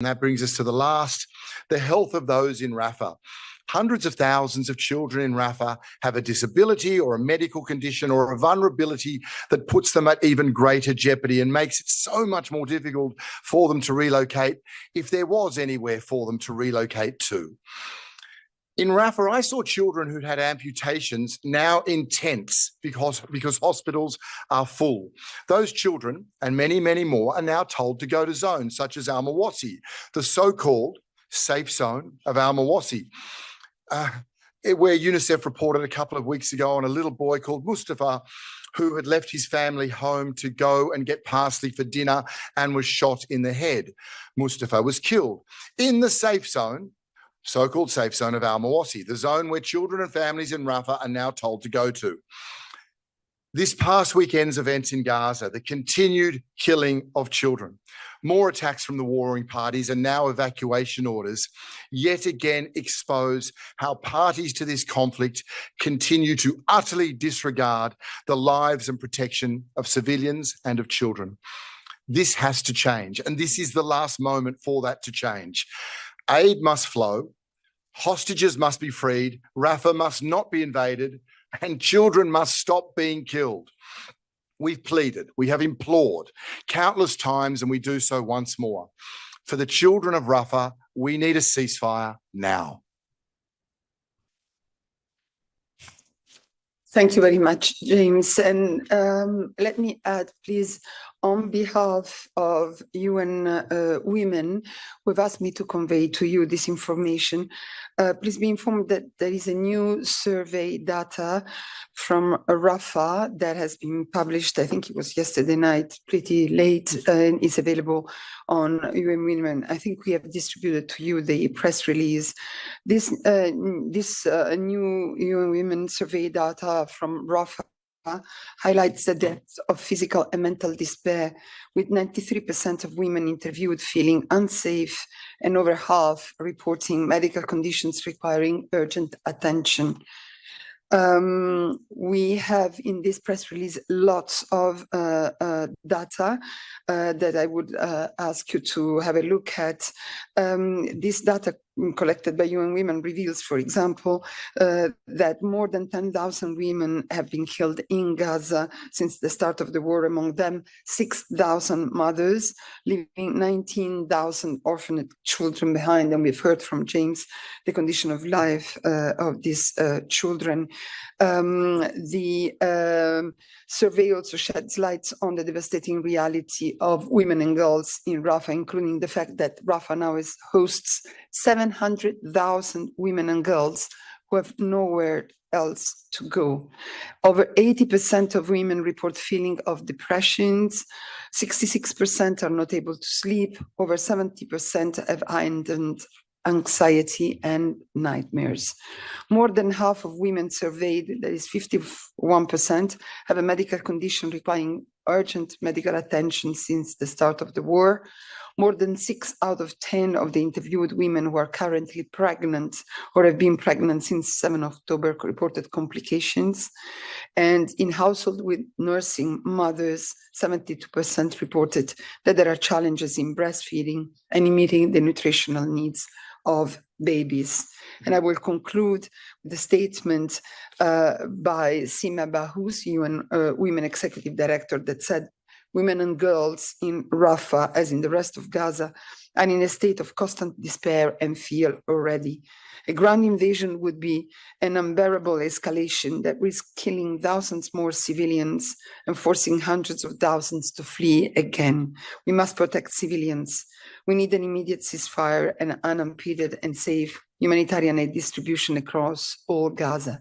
And that brings us to the last, the health of those in Rafah. Hundreds of thousands of children in Rafah have a disability or a medical condition or a vulnerability that puts them at even greater jeopardy and makes it so much more difficult for them to relocate, if there was anywhere for them to relocate to. In Rafah, I saw children who'd had amputations now in tents because hospitals are full. Those children, and many, many more, are now told to go to zones such as Al-Mawasi, the so-called safe zone of Al-Mawasi, where UNICEF reported a couple of weeks ago on a little boy called Mustafa who had left his family home to go and get parsley for dinner and was shot in the head. Mustafa was killed in the safe zone, so-called safe zone of Al-Mawasi, the zone where children and families in Rafah are now told to go to. This past weekend's events in Gaza, the continued killing of children, more attacks from the warring parties and now evacuation orders, yet again expose how parties to this conflict continue to utterly disregard the lives and protection of civilians and of children. This has to change, and this is the last moment for that to change. Aid must flow, hostages must be freed, Rafah must not be invaded, and children must stop being killed. We've pleaded, we have implored countless times, and we do so once more. For the children of Rafah, we need a ceasefire now. Thank you very much, James. And let me add, please, on behalf of UN Women who have asked me to convey to you this information, please be informed that there is a new survey data from Rafah that has been published, I think it was yesterday night, pretty late, and is available on UN Women. I think we have distributed to you the press release. This new UN Women survey data from Rafah highlights the depth of physical and mental despair, with 93% of women interviewed feeling unsafe and over half reporting medical conditions requiring urgent attention. We have in this press release lots of data that I would ask you to have a look at. This data collected by UN Women reveals, for example, that more than 10,000 women have been killed in Gaza since the start of the war, among them 6,000 mothers, leaving 19,000 orphaned children behind. And we've heard from James the condition of life of these children. The survey also sheds light on the devastating reality of women and girls in Rafah, including the fact that Rafah now hosts 700,000 women and girls who have nowhere else to go. Over 80% of women report feeling of depressions, 66% are not able to sleep, over 70% have heightened anxiety and nightmares. More than half of women surveyed, that is 51%, have a medical condition requiring urgent medical attention since the start of the war. More than 6 out of 10 of the interviewed women who are currently pregnant or have been pregnant since 7 October reported complications. And in households with nursing mothers, 72% reported that there are challenges in breastfeeding and in meeting the nutritional needs of babies. And I will conclude with a statement by Sima Bahous, UN Women Executive Director, that said, women and girls in Rafah, as in the rest of Gaza, are in a state of constant despair and fear already. A ground invasion would be an unbearable escalation that risks killing thousands more civilians and forcing hundreds of thousands to flee again. We must protect civilians. We need an immediate ceasefire and unimpeded and safe humanitarian aid distribution across all Gaza.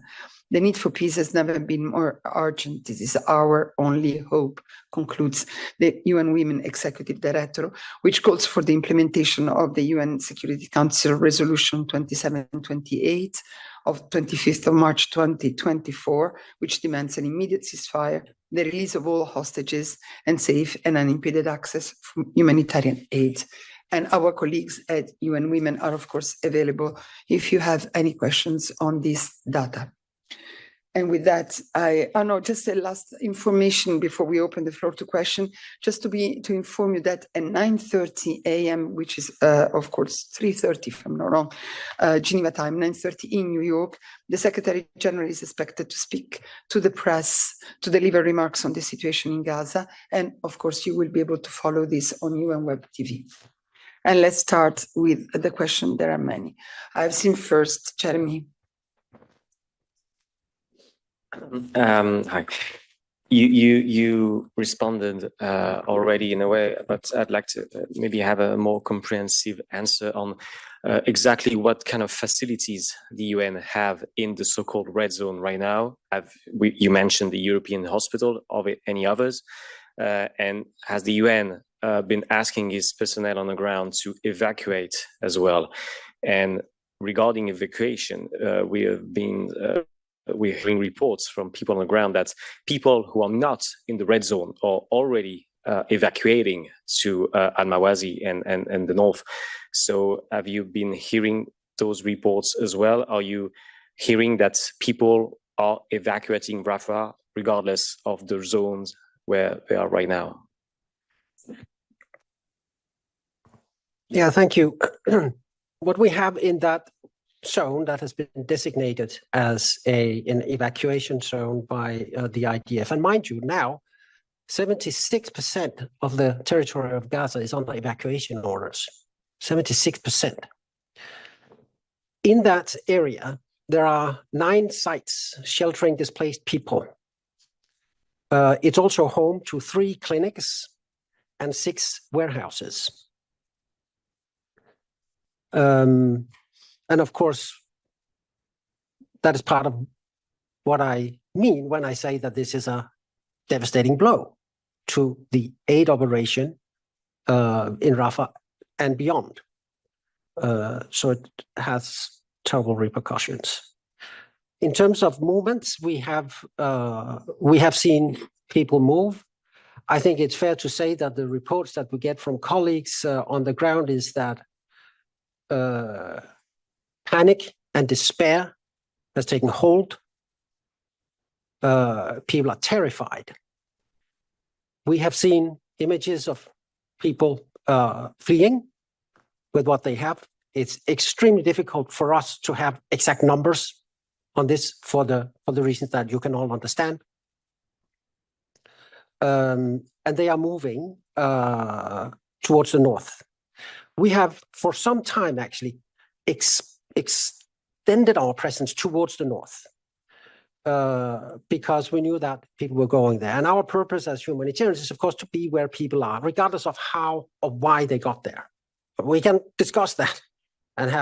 The need for peace has never been more urgent. This is our only hope, concludes the UN Women Executive Director, which calls for the implementation of the UN Security Council Resolution 2728 of 25th of March 2024, which demands an immediate ceasefire, the release of all hostages, and safe and unimpeded access for humanitarian aid. And our colleagues at UN Women are, of course, available if you have any questions on this data. And with that, just a last information before we open the floor to question, just to inform you that at 9:30 a.m., which is of course 3:30 if I'm not wrong, Geneva time, 9:30 in New York, the Secretary General is expected to speak to the press, to deliver remarks on the situation in Gaza. And of course, you will be able to follow this on UN Web TV. And let's start with the question. There are many. I've seen first, Jeremy. Hi. You responded already in a way, but I'd like to maybe have a more comprehensive answer on exactly what kind of facilities the UN have in the so-called red zone right now. You mentioned the European hospital, of any others, and has the UN been asking its personnel on the ground to evacuate as well? And regarding evacuation, we're hearing reports from people on the ground that people who are not in the red zone are already evacuating to Al-Mawazi and the north. So have you been hearing those reports as well? Are you hearing that people are evacuating Rafah regardless of the zones where they are right now? Yeah, thank you. What we have in that zone that has been designated as an evacuation zone by the IDF. And mind you, now 76% of the territory of Gaza is under evacuation orders. 76%. In that area, there are 9 sites sheltering displaced people. It's also home to 3 clinics and 6 warehouses. And of course, that is part of what I mean when I say that this is a devastating blow to the aid operation in Rafah and beyond. So it has terrible repercussions. In terms of movements, we have seen people move. I think it's fair to say that the reports that we get from colleagues on the ground is that panic and despair has taken hold. People are terrified. We have seen images of people fleeing with what they have. It's extremely difficult for us to have exact numbers on this for the reasons that you can all understand. And they are moving towards the north. We have, for some time, actually extended our presence towards the north because we knew that people were going there. And our purpose as humanitarians is, of course, to be where people are, regardless of how or why they got there. But we can discuss that and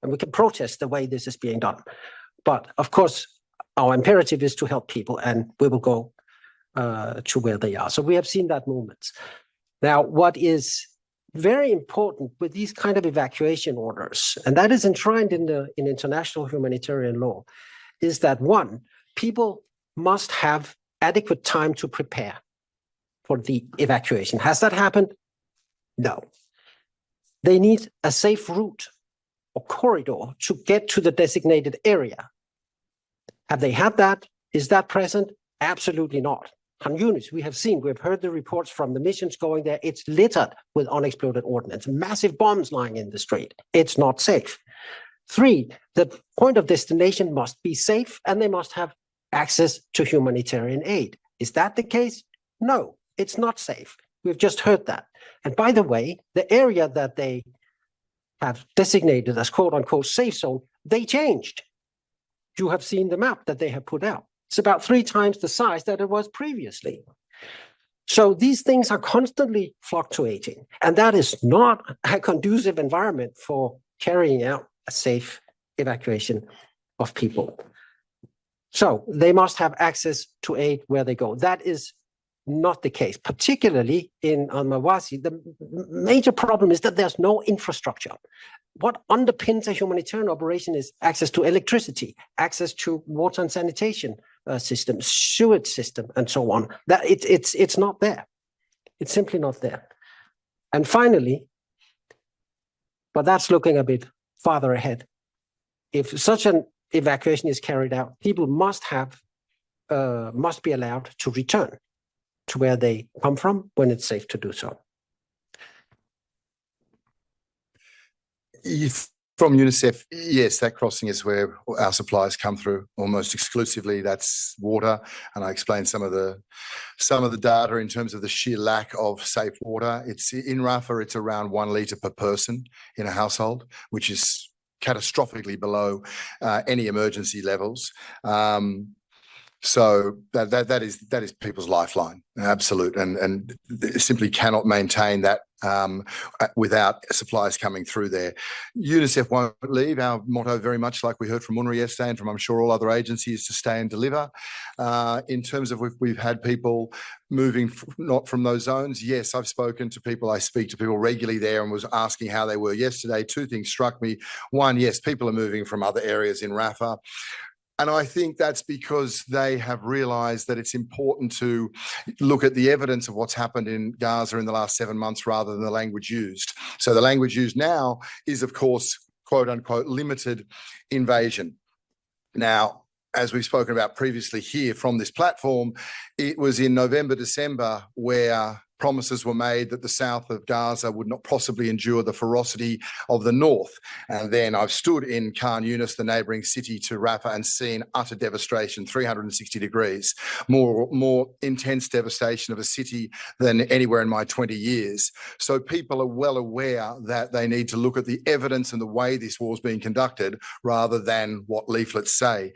we can protest the way this is being done. But of course, our imperative is to help people, and we will go to where they are. So we have seen that movement. Now, what is very important with these kind of evacuation orders, and that is enshrined in international humanitarian law, is that one, people must have adequate time to prepare for the evacuation. Has that happened? No. They need a safe route or corridor to get to the designated area. Have they had that? Is that present? Absolutely not. On units, we've heard the reports from the missions going there. It's littered with unexploded ordnance, massive bombs lying in the street. It's not safe. 3, the point of destination must be safe, and they must have access to humanitarian aid. Is that the case? No, it's not safe. We've just heard that. And by the way, the area that they have designated as quote unquote safe zone, they changed. You have seen the map that they have put out. It's about 3 times the size that it was previously. So these things are constantly fluctuating, and that is not a conducive environment for carrying out a safe evacuation of people. So they must have access to aid where they go. That is not the case, particularly in Al-Mawazi. The major problem is that there's no infrastructure. What underpins a humanitarian operation is access to electricity, access to water and sanitation system, sewage system, and so on. That it's not there. It's simply not there. And finally, but that's looking a bit farther ahead. If such an evacuation is carried out, people must be allowed to return to where they come from when it's safe to do so. From UNICEF, yes, that crossing is where our supplies come through almost exclusively. That's water, and I explained some of the data in terms of the sheer lack of safe water. It's in Rafah, it's around 1 litre per person in a household, which is catastrophically below any emergency levels. So that is people's lifeline, absolute, and simply cannot maintain that without supplies coming through there. UNICEF won't leave. Our motto, very much like we heard from UNRWA yesterday and from I'm sure all other agencies, to stay and deliver. In terms of if we've had people moving not from those zones, yes, I've spoken to people. I speak to people regularly there and was asking how they were yesterday. 2 things struck me. One, yes, people are moving from other areas in Rafah. And I think that's because they have realised that it's important to look at the evidence of what's happened in Gaza in the last 7 months rather than the language used. So the language used now is, of course, quote unquote, limited invasion. Now, as we've spoken about previously here from this platform, it was in November, December where promises were made that the south of Gaza would not possibly endure the ferocity of the north. And then I've stood in Khan Yunis, the neighbouring city to Rafah, and seen utter devastation, 360 degrees, more intense devastation of a city than anywhere in my 20 years. So people are well aware that they need to look at the evidence and the way this war is being conducted rather than what leaflets say.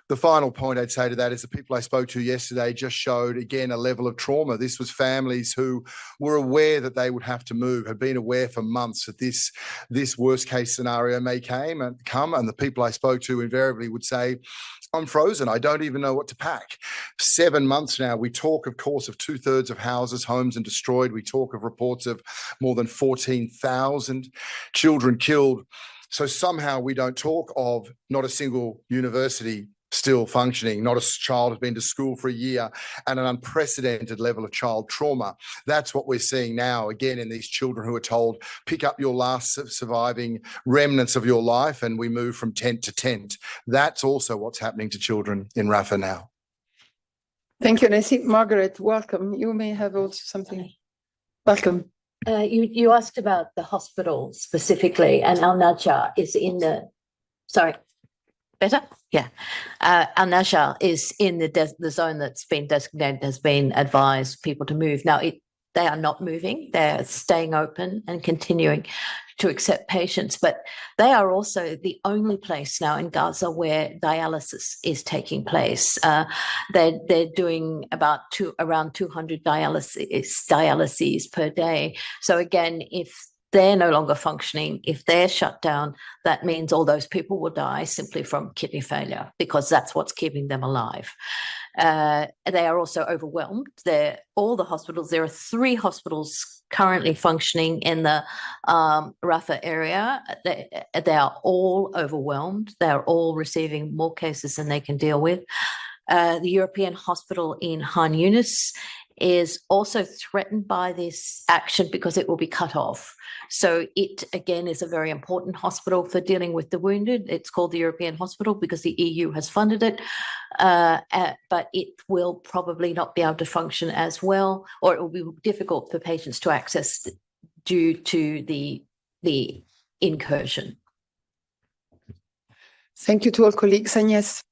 The final point I'd say to that is the people I spoke to yesterday just showed, again, a level of trauma. This was families who were aware that they would have to move, had been aware for months that this worst case scenario may come, and the people I spoke to invariably would say, I'm frozen. I don't even know what to pack. 7 months now. We talk, of course, of 2/3 of houses, homes and destroyed. We talk of reports of more than 14,000 children killed. So somehow we don't talk of not a single university still functioning, not a child has been to school for a year, and an unprecedented level of child trauma. That's what we're seeing now, again, in these children who are told, pick up your last surviving remnants of your life, and we move from tent to tent. That's also what's happening to children in Rafah now. Thank you. And I see, Margaret, welcome. You may have also something. Welcome. You asked about the hospital specifically, and Al-Najjar is in the, sorry, better? Yeah. Al-Najjar is in the zone that's been designated, has been advised people to move. Now, they are not moving. They're staying open and continuing to accept patients, but they are also the only place now in Gaza where dialysis is taking place. They're doing around 200 dialyses per day. So again, if they're no longer functioning, if they're shut down, that means all those people will die simply from kidney failure, because that's what's keeping them alive. They are also overwhelmed. All the hospitals, there are 3 hospitals currently functioning in the Rafah area. They are all overwhelmed. They're all receiving more cases than they can deal with. The European hospital in Khan Yunis is also threatened by this action because it will be cut off. So it, again, is a very important hospital for dealing with the wounded. It's called the European Hospital because the EU has funded it, but it will probably not be able to function as well, or it will be difficult for patients to access due to the incursion. Thank you to all colleagues. And yes.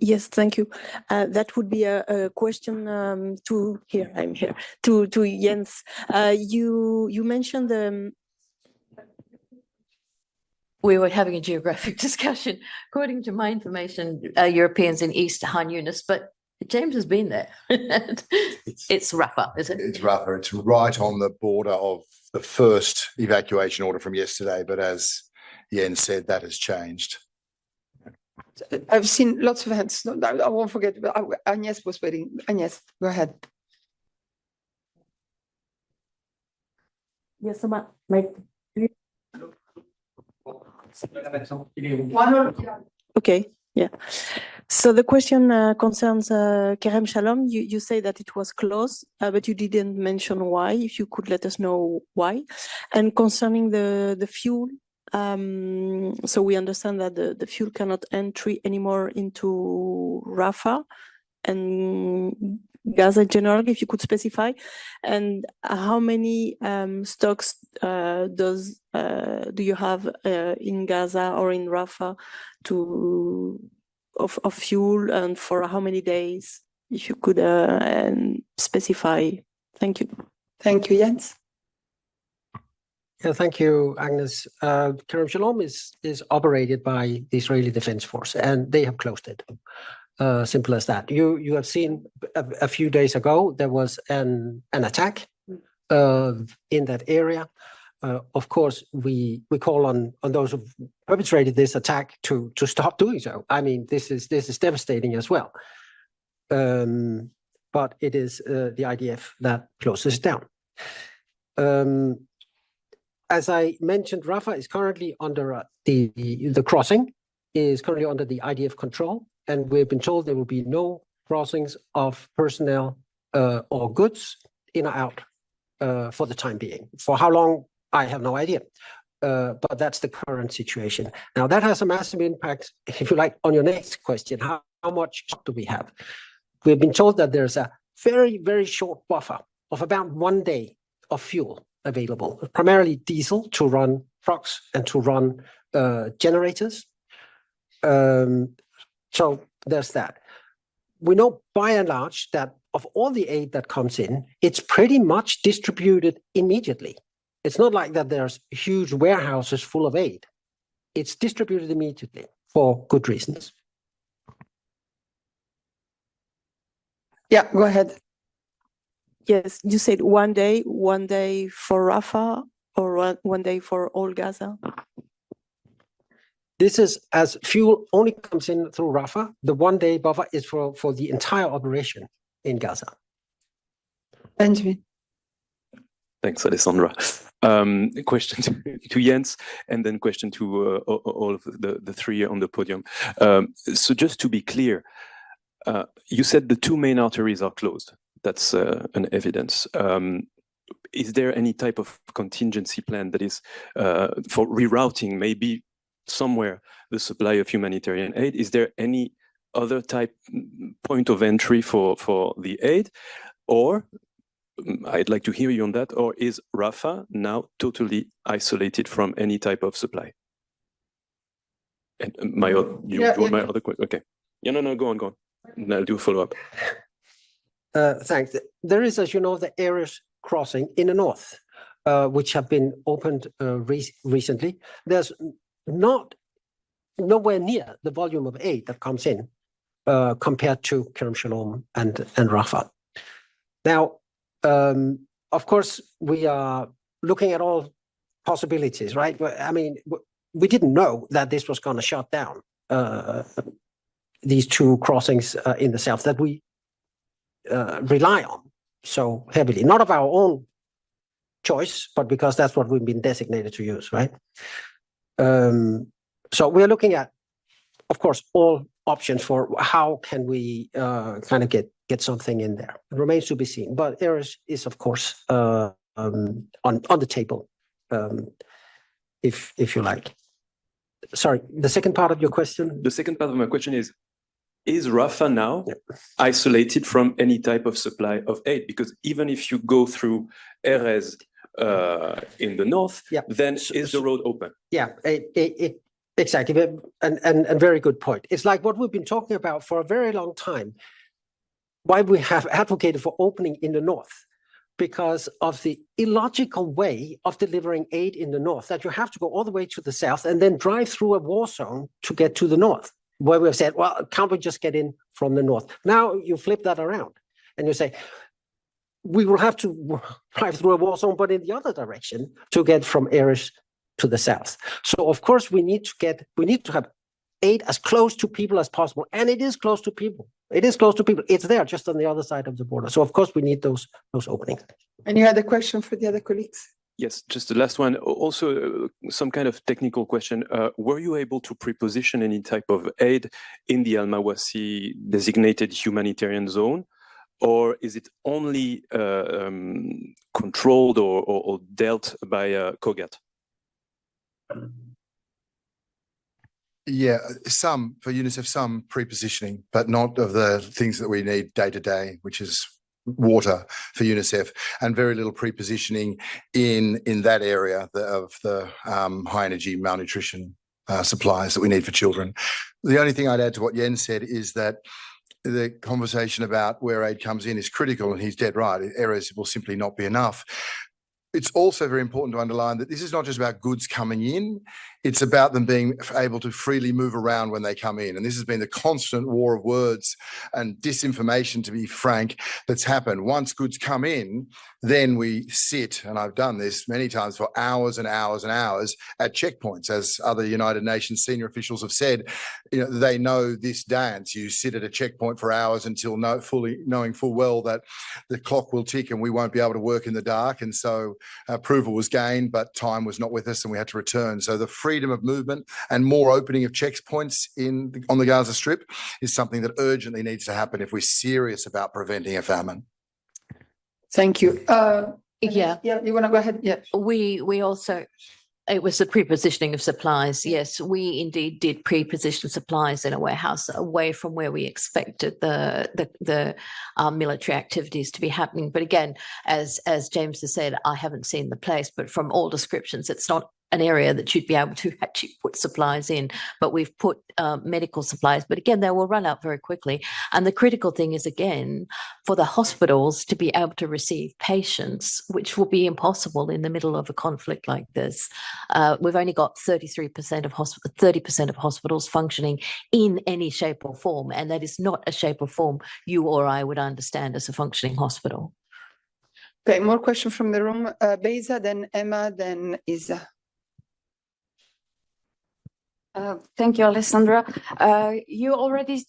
Yes, thank you. That would be a question to Jens. You mentioned the. We were having a geographic discussion. According to my information, Europeans in East Khan Yunis, but James has been there. It's Rafah, is it? It's Rafah. It's right on the border of the first evacuation order from yesterday, but as Jens said, that has changed. I've seen lots of hands. No, I won't forget. Agnes was waiting. Agnes, go ahead. Yes, okay. Yeah. So the question concerns Kerem Shalom. You say that it was closed, but you didn't mention why. If you could let us know why. And concerning the fuel, so we understand that the fuel cannot entry anymore into Rafah and Gaza generally, if you could specify, and how many stocks do you have in Gaza or in Rafah of fuel, and for how many days, if you could specify. Thank you. Thank you, Jens. Yeah, thank you, Agnes. Kerem Shalom is operated by the Israeli Defense Force, and they have closed it. Simple as that. You have seen a few days ago there was an attack in that area. Of course, we call on those who perpetrated this attack to stop doing so. I mean, this is devastating as well. But it is the IDF that closes it down. As I mentioned, Rafah is currently under the crossing is currently under the IDF control, and we've been told there will be no crossings of personnel or goods in or out for the time being. For how long, I have no idea. But that's the current situation. Now, that has a massive impact, if you like, on your next question. How much do we have? We've been told that there's a very, very short buffer of about 1 day of fuel available, primarily diesel to run trucks and to run generators. So there's that. We know by and large that of all the aid that comes in, it's pretty much distributed immediately. It's not like that there's huge warehouses full of aid. It's distributed immediately for good reasons. Yeah, go ahead. Yes, you said 1 day for Rafah, or 1 day for all Gaza? This is as fuel only comes in through Rafah. The 1 day buffer is for the entire operation in Gaza. Benjamin. Thanks, Alessandra. Question to Jens, and then question to all of the three on the podium. So just to be clear, you said the two main arteries are closed. That's an evidence. Is there any type of contingency plan that is for rerouting maybe somewhere the supply of humanitarian aid? Is there any other type point of entry for the aid? Or I'd like to hear you on that. Or is Rafah now totally isolated from any type of supply? And my other question. Okay. Yeah, no, go on. And I'll do a follow-up. Thanks. There is, as you know, the areas crossing in the north, which have been opened recently. There's nowhere near the volume of aid that comes in compared to Kerem Shalom and Rafah. Now, of course, we are looking at all possibilities, right? I mean, we didn't know that this was going to shut down these two crossings in the south that we rely on so heavily, not of our own choice, but because that's what we've been designated to use, right? So we're looking at, of course, all options for how can we kind of get something in there. It remains to be seen, but Ares is, of course, on the table, if you like. Sorry, the second part of your question? The second part of my question is Rafah now isolated from any type of supply of aid? Because even if you go through Erez in the north, then is the road open? Yeah, exactly, and very good point. It's like what we've been talking about for a very long time. Why we have advocated for opening in the north, because of the illogical way of delivering aid in the north, that you have to go all the way to the south and then drive through a war zone to get to the north, where we've said, well, can't we just get in from the north? Now you flip that around and you say, we will have to drive through a war zone, but in the other direction to get from Erez to the south. So of course we need to have aid as close to people as possible, and it is close to people. It's there, just on the other side of the border. So of course we need those openings. And you had a question for the other colleagues? Yes, just the last one. Also, some kind of technical question. Were you able to preposition any type of aid in the Al-Mawasi designated humanitarian zone? Or is it only controlled or dealt by COGAT? Yeah, some for UNICEF, some pre-positioning, but not of the things that we need day to day, which is water for UNICEF, and very little pre-positioning in that area of the high energy malnutrition supplies that we need for children. The only thing I'd add to what Jens said is that the conversation about where aid comes in is critical, and he's dead right. Areas will simply not be enough. It's also very important to underline that this is not just about goods coming in, it's about them being able to freely move around when they come in. And this has been the constant war of words and disinformation, to be frank, that's happened. Once goods come in, then we sit, and I've done this many times, for hours and hours and hours at checkpoints. As other United Nations senior officials have said, you know, they know this dance. You sit at a checkpoint for hours until knowing full well that the clock will tick and we won't be able to work in the dark. And so approval was gained, but time was not with us and we had to return. So the freedom of movement and more opening of checkpoints on the Gaza Strip is something that urgently needs to happen if we're serious about preventing a famine. Thank you. Yeah. Yeah, you want to go ahead? Yeah. We also, it was the pre-positioning of supplies. Yes, we indeed did pre-position supplies in a warehouse away from where we expected the military activities to be happening. But again, as James has said, I haven't seen the place, but from all descriptions, it's not an area that you'd be able to actually put supplies in, but we've put medical supplies, but again, they will run out very quickly. And the critical thing is, again, for the hospitals to be able to receive patients, which will be impossible in the middle of a conflict like this. We've only got 30% of hospitals functioning in any shape or form, and that is not a shape or form you or I would understand as a functioning hospital. Okay, more questions from the room. Beza, then Emma, then Isa. Thank you, Alessandra. You already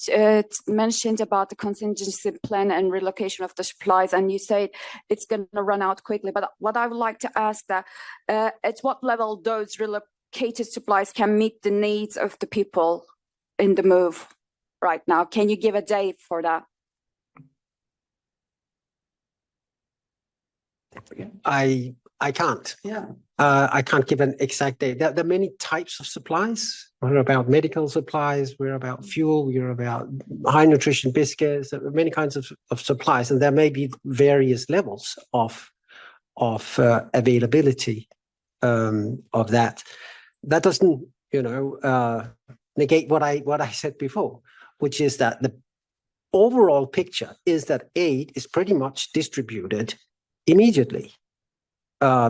mentioned about the contingency plan and relocation of the supplies, and you said it's going to run out quickly. But what I would like to ask that at what level those relocated supplies can meet the needs of the people in the move right now? Can you give a date for that? I can't. Yeah. I can't give an exact date. There are many types of supplies. We're about medical supplies. We're about fuel. We're about high nutrition biscuits. There are many kinds of supplies, and there may be various levels of availability of that. That doesn't, negate what I said before, which is that the overall picture is that aid is pretty much distributed immediately.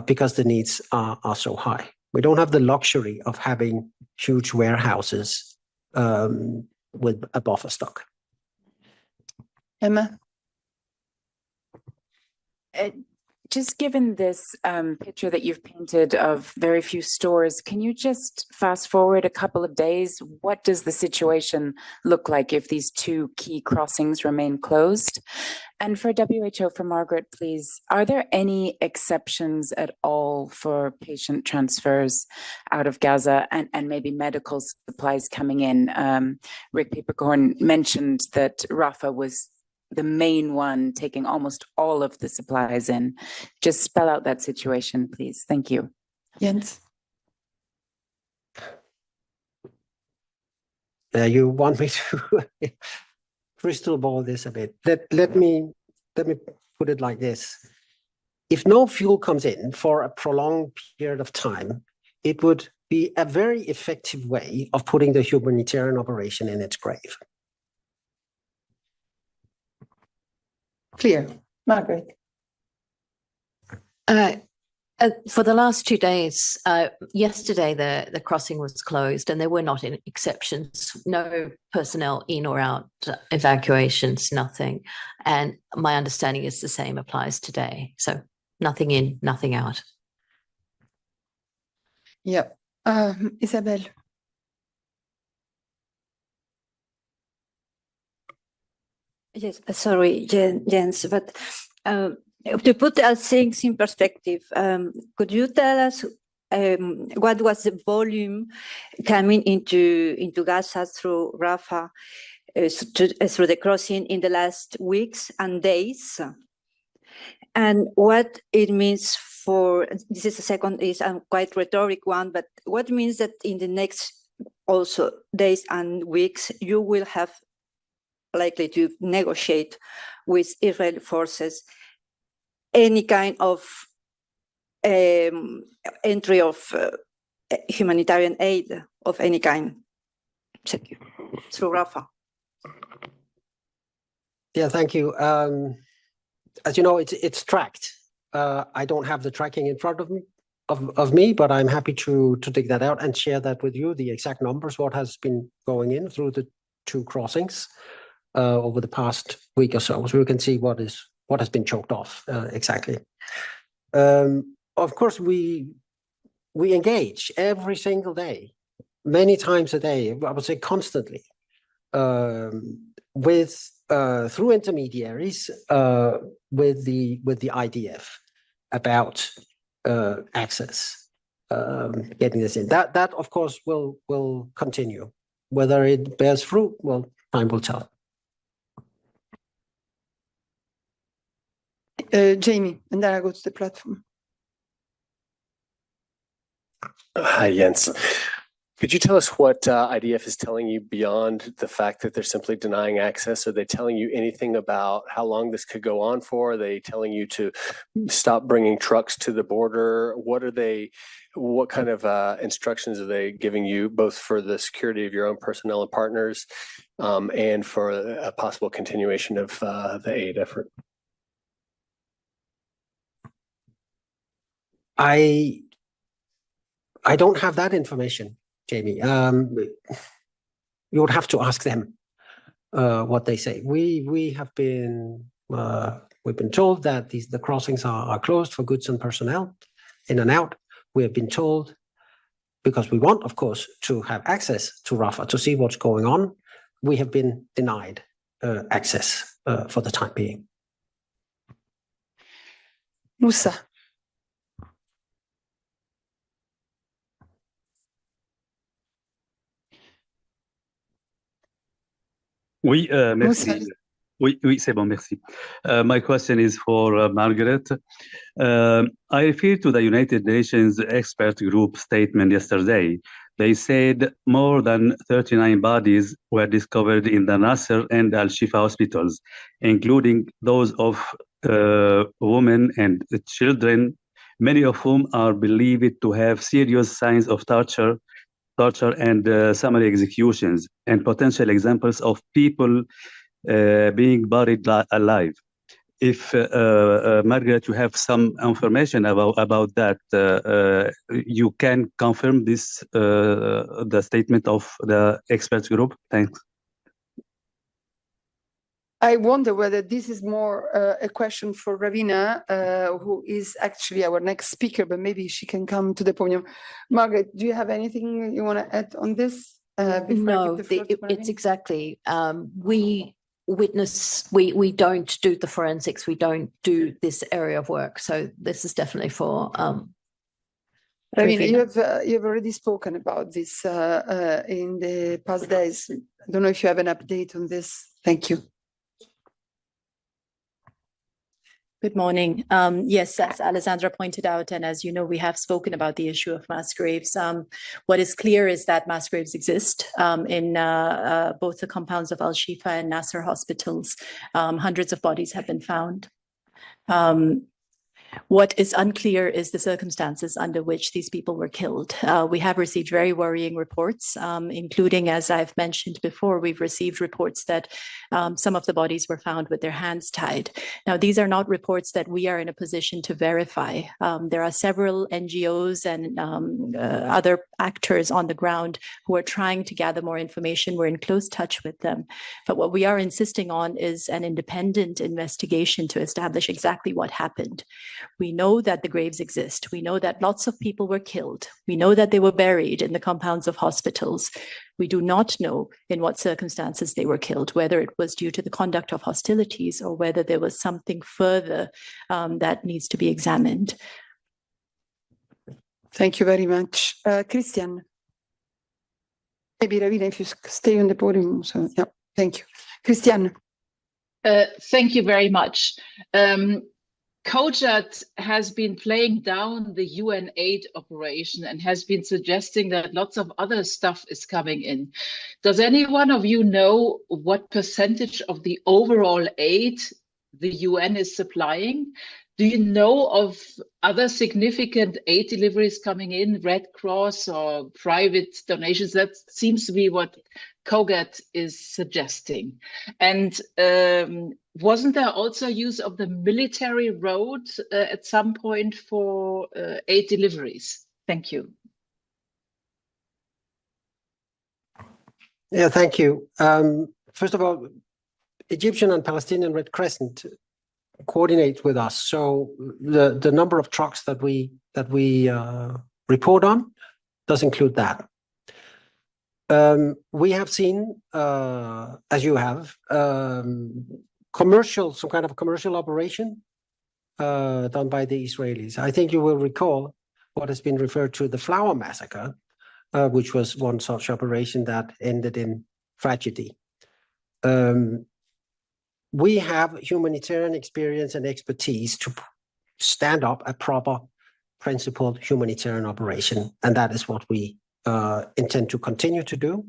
Because the needs are so high. We don't have the luxury of having huge warehouses with a buffer stock. Emma? Just given this picture that you've painted of very few stores, can you just fast forward a couple of days? What does the situation look like if these two key crossings remain closed? And for WHO, for Margaret, please, are there any exceptions at all for patient transfers out of Gaza and maybe medical supplies coming in? Rick Peppercorn mentioned that Rafah was the main one taking almost all of the supplies in. Just spell out that situation, please. Thank you. Jens? You want me to crystal ball this a bit. Let me put it like this. If no fuel comes in for a prolonged period of time, it would be a very effective way of putting the humanitarian operation in its grave. Clear. Margaret? For the last 2 days, yesterday the crossing was closed and there were not any exceptions, no personnel in or out, evacuations, nothing. And my understanding is the same applies today. So nothing in, nothing out. Yeah. Isabel? Yes, sorry, Jens, but To put things in perspective, could you tell us what was the volume coming into Gaza through Rafah, through the crossing in the last weeks and days? And what it means for, this is the second, is a quite rhetoric one, but what means that in the next also days and weeks, you will have likely to negotiate with Israeli forces any kind of entry of humanitarian aid of any kind through Rafah? Yeah, thank you. As you know, it's tracked. I don't have the tracking in front of me, but I'm happy to dig that out and share that with you, the exact numbers, what has been going in through the two crossings over the past week or so we can see what has been choked off exactly. Of course, we engage every single day, many times a day, I would say constantly, with through intermediaries with the IDF about access, getting this in. That of course will continue. Whether it bears fruit, well, time will tell. Jamie, and then I go to the platform. Hi, Jens. Could you tell us what IDF is telling you beyond the fact that they're simply denying access? Are they telling you anything about how long this could go on for? Are they telling you to stop bringing trucks to the border? What kind of instructions are they giving you, both for the security of your own personnel and partners and for a possible continuation of the aid effort? I don't have that information, Jamie. You would have to ask them what they say. We've been told that the crossings are closed for goods and personnel in and out. We have been told, because we want, of course, to have access to Rafah to see what's going on, we have been denied access for the time being. Moussa. Oui, merci. Oui, c'est bon, merci. My question is for Margaret. I refer to the United Nations expert group statement yesterday. They said more than 39 bodies were discovered in the Nasser and Al-Shifa hospitals, including those of women and children, many of whom are believed to have serious signs of torture and summary executions, and potential examples of people being buried alive. If Margaret, you have some information about that, you can confirm this, the statement of the experts group. Thanks. I wonder whether this is more a question for Ravina, who is actually our next speaker, but maybe she can come to the podium. Margaret, do you have anything you want to add on this? No, it's exactly. We don't do the forensics. We don't do this area of work. So this is definitely for Ravina, you have already spoken about this in the past days. I don't know if you have an update on this. Thank you. Good morning. Yes, as Alessandra pointed out, and as you know, we have spoken about the issue of mass graves. What is clear is that mass graves exist in both the compounds of Al-Shifa and Nasser hospitals. Hundreds of bodies have been found. What is unclear is the circumstances under which these people were killed. We have received very worrying reports, including, as I've mentioned before, we've received reports that some of the bodies were found with their hands tied. Now, these are not reports that we are in a position to verify. There are several NGOs and other actors on the ground who are trying to gather more information. We're in close touch with them. But what we are insisting on is an independent investigation to establish exactly what happened. We know that the graves exist. We know that lots of people were killed. We know that they were buried in the compounds of hospitals. We do not know in what circumstances they were killed, whether it was due to the conduct of hostilities or whether there was something further that needs to be examined. Thank you very much. Christian. Maybe Ravina, if you stay on the podium. So, yeah, thank you. Christian. Thank you very much. Kojat has been playing down the UN aid operation and has been suggesting that lots of other stuff is coming in. Does any one of you know what percentage of the overall aid the UN is supplying? Do you know of other significant aid deliveries coming in, Red Cross or private donations? That seems to be what Kojat is suggesting. And wasn't there also use of the military road at some point for aid deliveries? Thank you. Yeah, thank you. First of all, Egyptian and Palestinian Red Crescent coordinate with us. So the number of trucks that we report on does include that. We have seen, as you have, some kind of commercial operation done by the Israelis. I think you will recall what has been referred to the Flower Massacre, which was one such operation that ended in tragedy. We have humanitarian experience and expertise to stand up a proper, principled humanitarian operation, and that is what we intend to continue to do.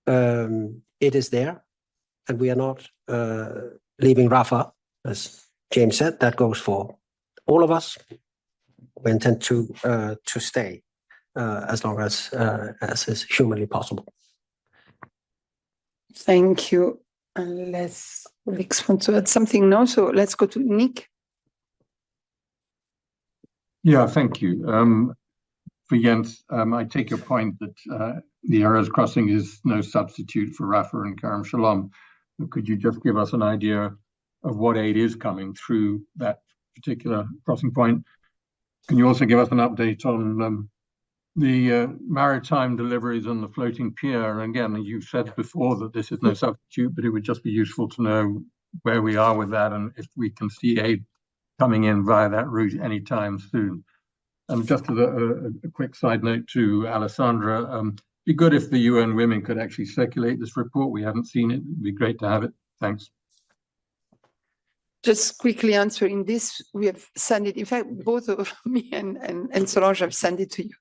It is there, and we are not leaving Rafah, as James said. That goes for all of us. We intend to stay as long as is humanly possible. Thank you. Unless Alex wants to add something now, so let's go to Nick. Yeah, thank you. For Jens, I take your point that the Erez crossing is no substitute for Rafah and Kerem Shalom. Could you just give us an idea of what aid is coming through that particular crossing point? Can you also give us an update on the maritime deliveries on the floating pier? And again, you've said before that this is no substitute, but it would just be useful to know where we are with that and if we can see aid coming in via that route anytime soon. And just as a quick side note to Alessandra, it'd be good if the UN Women could actually circulate this report. We haven't seen it. It'd be great to have it. Thanks. Just quickly answering this, we have sent it. In fact, both of me and Solange have sent it to you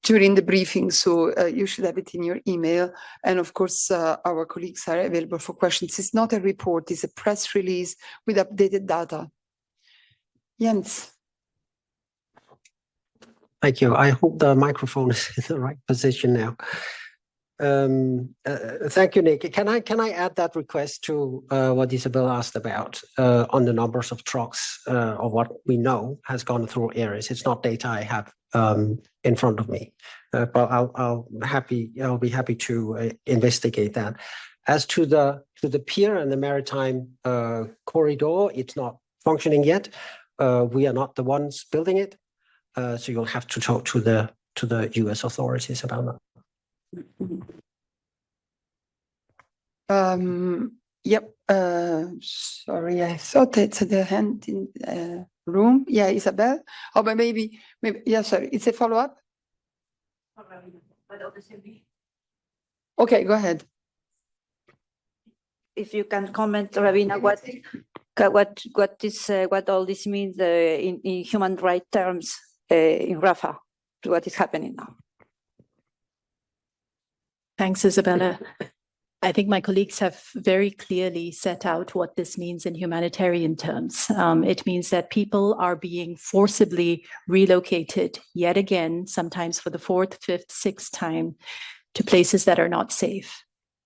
during the briefing, so you should have it in your email. And of course, our colleagues are available for questions. It's not a report, it's a press release with updated data. Jens. Thank you. I hope the microphone is in the right position now. Thank you, Nick. Can I add that request to what Isabel asked about on the numbers of trucks or what we know has gone through Erez? It's not data I have in front of me, but I'll be happy to investigate that. As to the pier and the maritime corridor, it's not functioning yet. We are not the ones building it, so you'll have to talk to the US authorities about that. Yep. Sorry, I thought it's the hand in the room. Yeah, Isabel. Oh, but maybe. Yeah, sorry. It's a follow-up. Okay, go ahead. If you can comment, Ravina, what all this means in human rights terms in Rafah, what is happening now? Thanks, Isabella. I think my colleagues have very clearly set out what this means in humanitarian terms. It means that people are being forcibly relocated yet again, sometimes for the fourth, fifth, sixth time, to places that are not safe.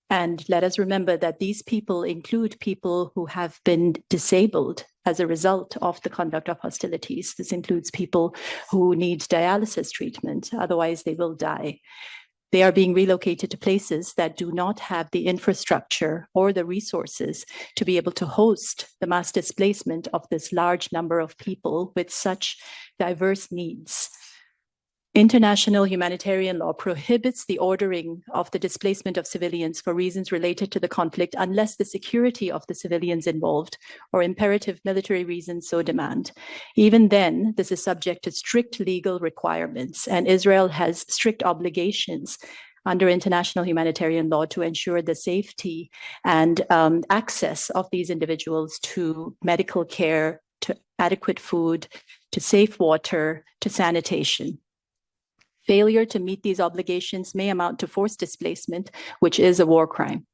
And let us remember that these people include people who have been disabled as a result of the conduct of hostilities. This includes people who need dialysis treatment, otherwise they will die. They are being relocated to places that do not have the infrastructure or the resources to be able to host the mass displacement of this large number of people with such diverse needs. International humanitarian law prohibits the ordering of the displacement of civilians for reasons related to the conflict unless the security of the civilians involved or imperative military reasons so demand. Even then, this is subject to strict legal requirements, and Israel has strict obligations under international humanitarian law to ensure the safety and access of these individuals to medical care, to adequate food, to safe water, to sanitation. Failure to meet these obligations may amount to forced displacement, which is a war crime.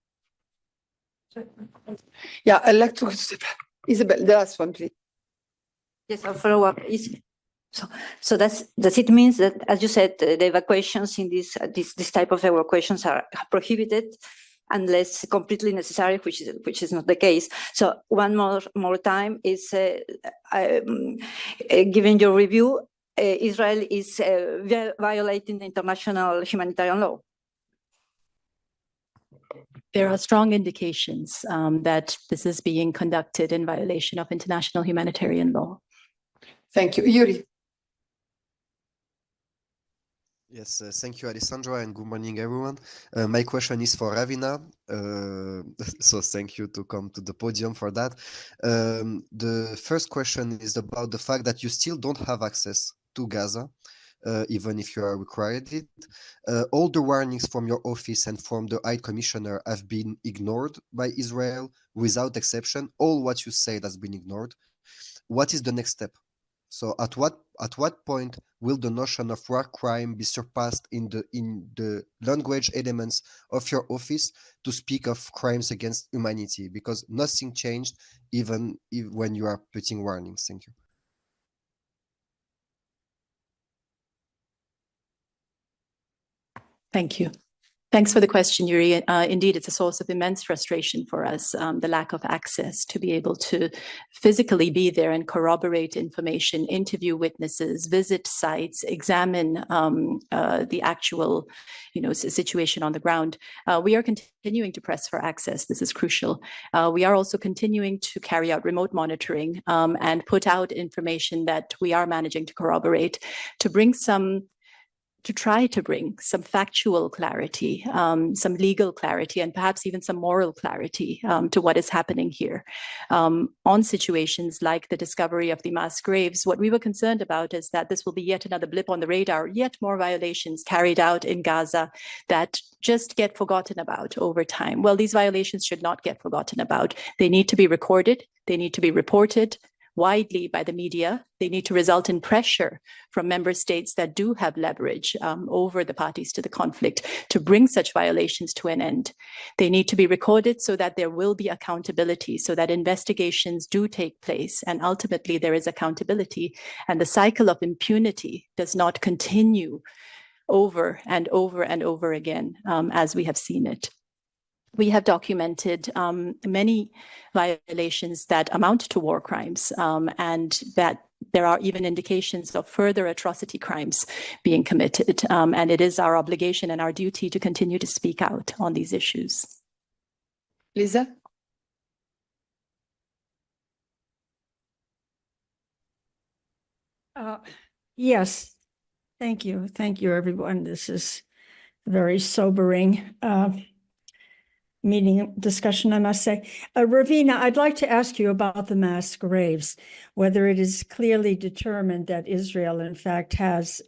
Yeah, I'd like to, Isabel, the last one, please. Yes, I'll follow up. So does it means that, as you said, the evacuations in this type of evacuations are prohibited unless completely necessary, which is not the case. So one more time is given your review, Israel is violating the international humanitarian law. There are strong indications that this is being conducted in violation of international humanitarian law. Thank you. Yuri. Yes, thank you, Alessandra, and good morning, everyone. My question is for Ravina, so thank you to come to the podium for that. The first question is about the fact that you still don't have access to Gaza, even if you are required it. All the warnings from your office and from the High Commissioner have been ignored by Israel without exception. All what you said has been ignored. What is the next step? So at what point will the notion of war crime be surpassed in the language elements of your office to speak of crimes against humanity? Because nothing changed even when you are putting warnings. Thank you. Thank you. Thanks for the question, Yuri. Indeed, it's a source of immense frustration for us, the lack of access to be able to physically be there and corroborate information, interview witnesses, visit sites, examine the actual, situation on the ground. We are continuing to press for access. This is crucial. We are also continuing to carry out remote monitoring and put out information that we are managing to corroborate to try to bring some factual clarity, some legal clarity, and perhaps even some moral clarity to what is happening here. On situations like the discovery of the mass graves, what we were concerned about is that this will be yet another blip on the radar, yet more violations carried out in Gaza that just get forgotten about over time. Well, these violations should not get forgotten about. They need to be recorded, they need to be reported widely by the media. They need to result in pressure from member states that do have leverage over the parties to the conflict to bring such violations to an end. They need to be recorded so that there will be accountability, so that investigations do take place and ultimately there is accountability and the cycle of impunity does not continue over and over and over again as we have seen it. We have documented many violations that amount to war crimes and that there are even indications of further atrocity crimes being committed. And it is our obligation and our duty to continue to speak out on these issues. Lisa? Yes, thank you. Thank you, everyone. This is very sobering discussion, I must say. Ravina, I'd like to ask you about the mass graves, whether it is clearly determined that Israel, in fact, has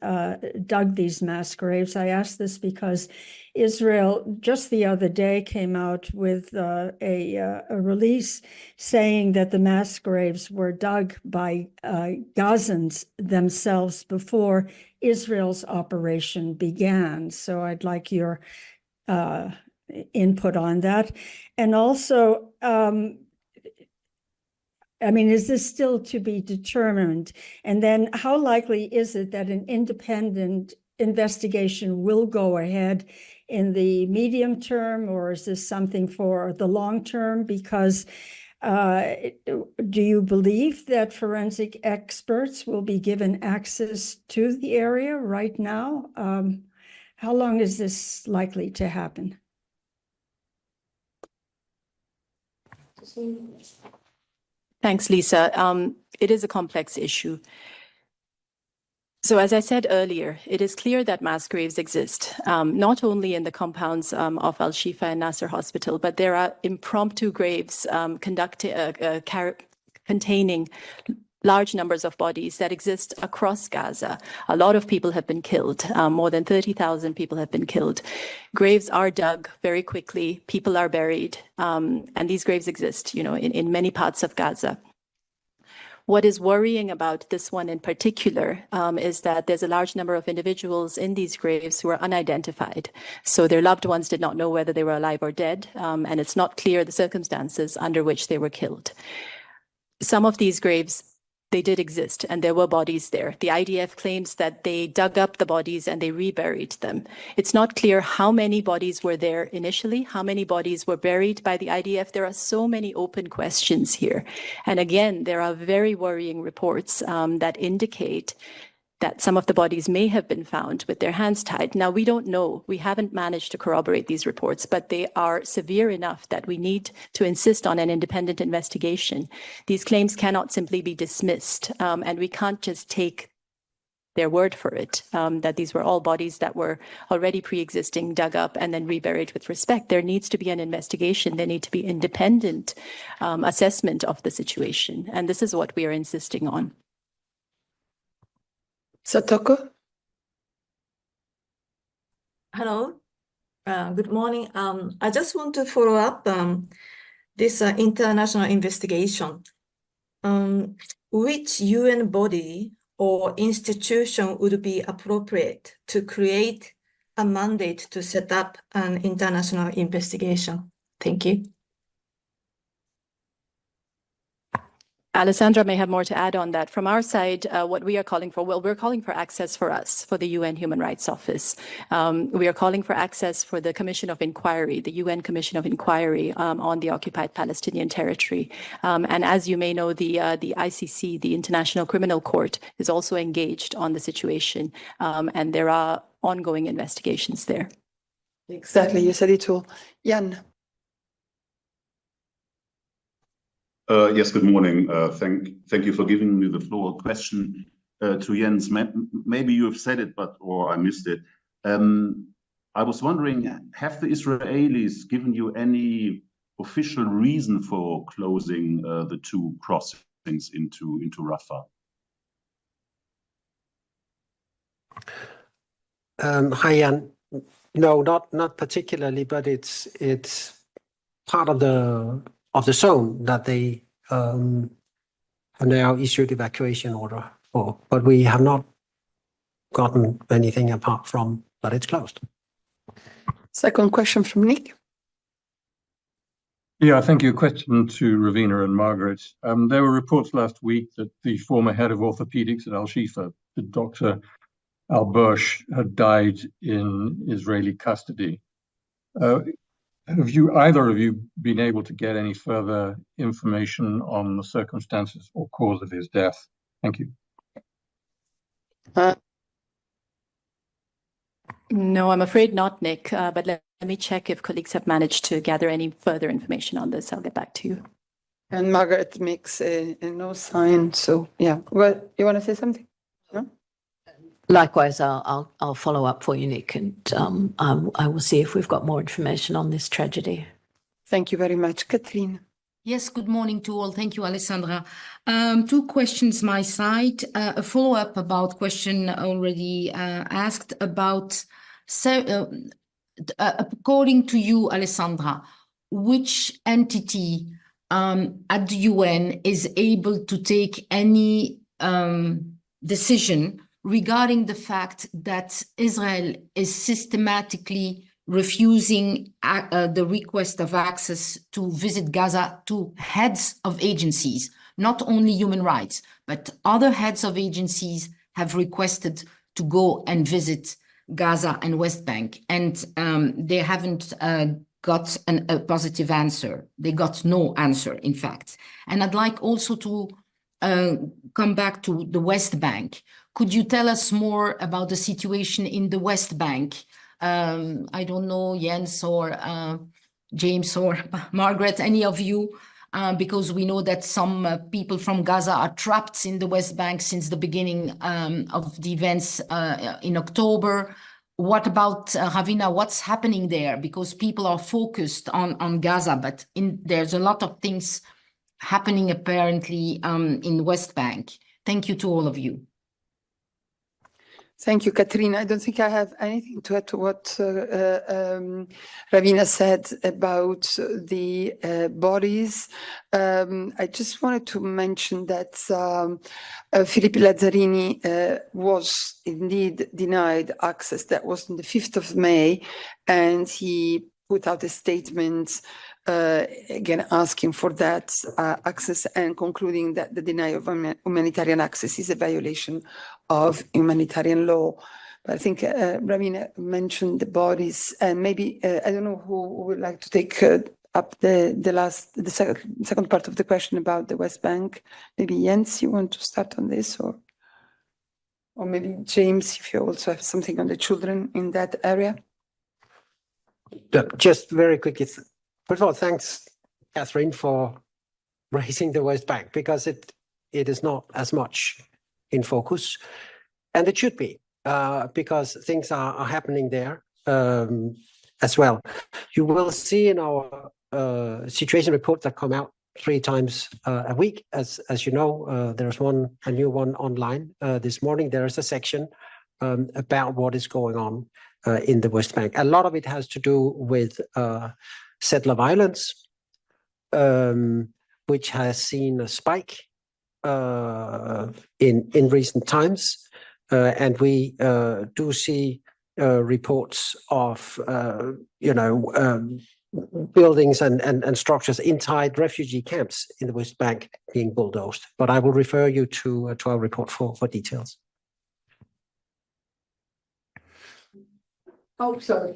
dug these mass graves. I ask this because Israel just the other day came out with a release saying that the mass graves were dug by Gazans themselves before Israel's operation began. So I'd like your input on that. And also, is this still to be determined? And then how likely is it that an independent investigation will go ahead in the medium term, or is this something for the long term? Because do you believe that forensic experts will be given access to the area right now? How long is this likely to happen? Thanks, Lisa. It is a complex issue. So as I said earlier, it is clear that mass graves exist, not only in the compounds of Al-Shifa and Nasser Hospital, but there are impromptu graves containing large numbers of bodies that exist across Gaza. A lot of people have been killed. More than 30,000 people have been killed. Graves are dug very quickly. People are buried. And these graves exist, in many parts of Gaza. What is worrying about this one in particular is that there's a large number of individuals in these graves who are unidentified. So their loved ones did not know whether they were alive or dead, and it's not clear the circumstances under which they were killed. Some of these graves, they did exist, and there were bodies there. The IDF claims that they dug up the bodies and they reburied them. It's not clear how many bodies were there initially, how many bodies were buried by the IDF. There are so many open questions here. And again, there are very worrying reports that indicate that some of the bodies may have been found with their hands tied. Now, we don't know. We haven't managed to corroborate these reports, but they are severe enough that we need to insist on an independent investigation. These claims cannot simply be dismissed, and we can't just take their word for it, that these were all bodies that were already pre-existing, dug up, and then reburied with respect. There needs to be an investigation. There need to be independent assessment of the situation, and this is what we are insisting on. Satoko? Hello, good morning. I just want to follow up this international investigation. Which UN body or institution would be appropriate to create a mandate to set up an international investigation? Thank you. Alessandra may have more to add on that. From our side, what we are calling for, well, we're calling for access for us, for the UN Human Rights Office. We are calling for access for the Commission of Inquiry, the UN Commission of Inquiry on the occupied Palestinian territory. And as you may know, the ICC, the International Criminal Court, is also engaged on the situation. And there are ongoing investigations there. Exactly, you said it all. Jan. Yes, good morning. Thank you for giving me the floor. Question to Jens. Maybe you have said it, or I missed it. I was wondering, have the Israelis given you any official reason for closing the two crossings into Rafah? Hi, Jan. No, not particularly, but it's part of the zone that they have now issued evacuation order for, but we have not gotten anything apart from that it's closed. Second question from Nick. Yeah, thank you. A question to Ravina and Margaret. There were reports last week that the former head of orthopedics at Al-Shifa, Dr. Al-Bursh, had died in Israeli custody. Have either of you been able to get any further information on the circumstances or cause of his death? Thank you. No, I'm afraid not, Nick, but let me check if colleagues have managed to gather any further information on this. I'll get back to you. And Margaret makes a no sign, so yeah. Well, you want to say something? No? Likewise, I'll follow up for you, Nick, and I will see if we've got more information on this tragedy. Thank you very much. Catherine. Yes, good morning to all. Thank you, Alessandra. Two questions my side. A follow-up about question already asked about, according to you, Alessandra, which entity at the UN is able to take any decision regarding the fact that Israel is systematically refusing the request of access to visit Gaza to heads of agencies, not only human rights, but other heads of agencies have requested to go and visit Gaza and West Bank, and they haven't got a positive answer. They got no answer, in fact. And I'd like also to come back to the West Bank. Could you tell us more about the situation in the West Bank? I don't know, Jens or James or Margaret, any of you, because we know that some people from Gaza are trapped in the West Bank since the beginning of the events in October. What about Ravina? What's happening there? Because people are focused on Gaza, but there's a lot of things happening apparently in the West Bank. Thank you to all of you. Thank you, Katrina. I don't think I have anything to add to what Ravina said about the bodies. I just wanted to mention that Filippo Lazzarini was indeed denied access. That was on the 5th of May, and he put out a statement again asking for that access and concluding that the denial of humanitarian access is a violation of humanitarian law. But I think Ravina mentioned the bodies, and maybe I don't know who would like to take up the second part of the question about the West Bank. Maybe Jens, you want to start on this, or maybe James, if you also have something on the children in that area. Just very quickly, first of all, thanks, Catherine, for raising the West Bank, because it is not as much in focus, and it should be, because things are happening there as well. You will see in our situation reports that come out 3 times a week, as you know. There's a new one online this morning. There is a section about what is going on in the West Bank. A lot of it has to do with settler violence, which has seen a spike in recent times, and we do see reports of buildings and structures inside refugee camps in the West Bank being bulldozed. But I will refer you to our report for details. Oh, sorry.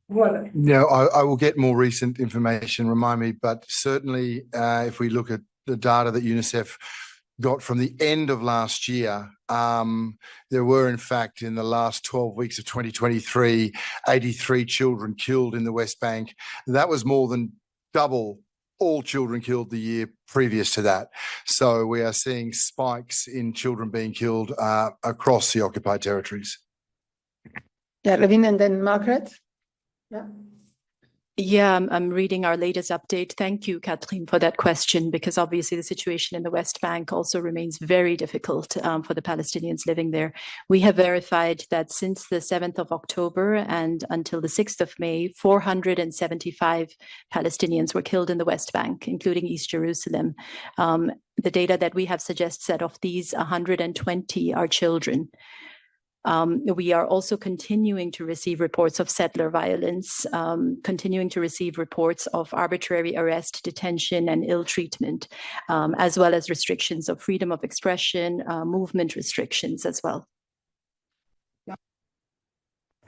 No, I will get more recent information, remind me, but certainly if we look at the data that UNICEF got from the end of last year, there were, in fact, in the last 12 weeks of 2023, 83 children killed in the West Bank. That was more than double all children killed the year previous to that. So we are seeing spikes in children being killed across the occupied territories. Yeah, Ravina, and then Margaret. Yeah, I'm reading our latest update. Thank you, Catherine, for that question, because obviously the situation in the West Bank also remains very difficult for the Palestinians living there. We have verified that since the 7th of October and until the 6th of May, 475 Palestinians were killed in the West Bank, including East Jerusalem. The data that we have suggests that of these, 120 are children. We are also continuing to receive reports of settler violence, continuing to receive reports of arbitrary arrest, detention, and ill treatment, as well as restrictions of freedom of expression, movement restrictions as well.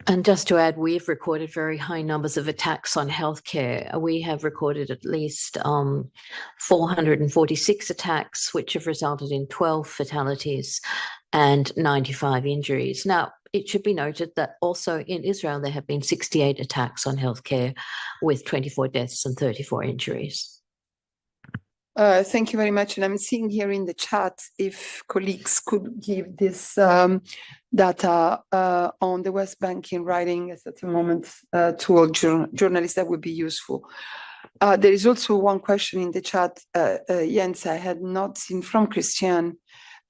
And just to add, we've recorded very high numbers of attacks on healthcare. We have recorded at least 446 attacks, which have resulted in 12 fatalities and 95 injuries. Now, it should be noted that also in Israel, there have been 68 attacks on healthcare with 24 deaths and 34 injuries. Thank you very much. And I'm seeing here in the chat if colleagues could give this data on the West Bank in writing at the moment to all journalists, that would be useful. There is also one question in the chat, Jens, I had not seen, from Christian,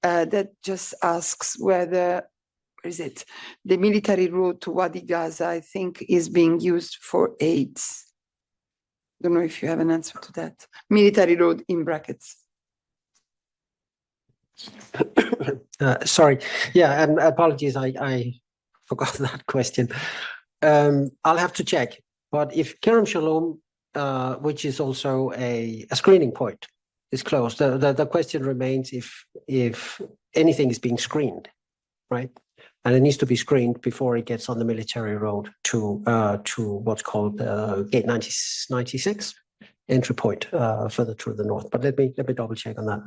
that just asks whether, the military road to Wadi Gaza, I think, is being used for aid. Don't know if you have an answer to that. Military road in brackets. Sorry. Yeah, and apologies, I forgot that question. I'll have to check. But if Kerem Shalom, which is also a screening point, is closed, the question remains if anything is being screened, right? And it needs to be screened before it gets on the military road to what's called Gate 96 entry point further to the north. But let me double check on that.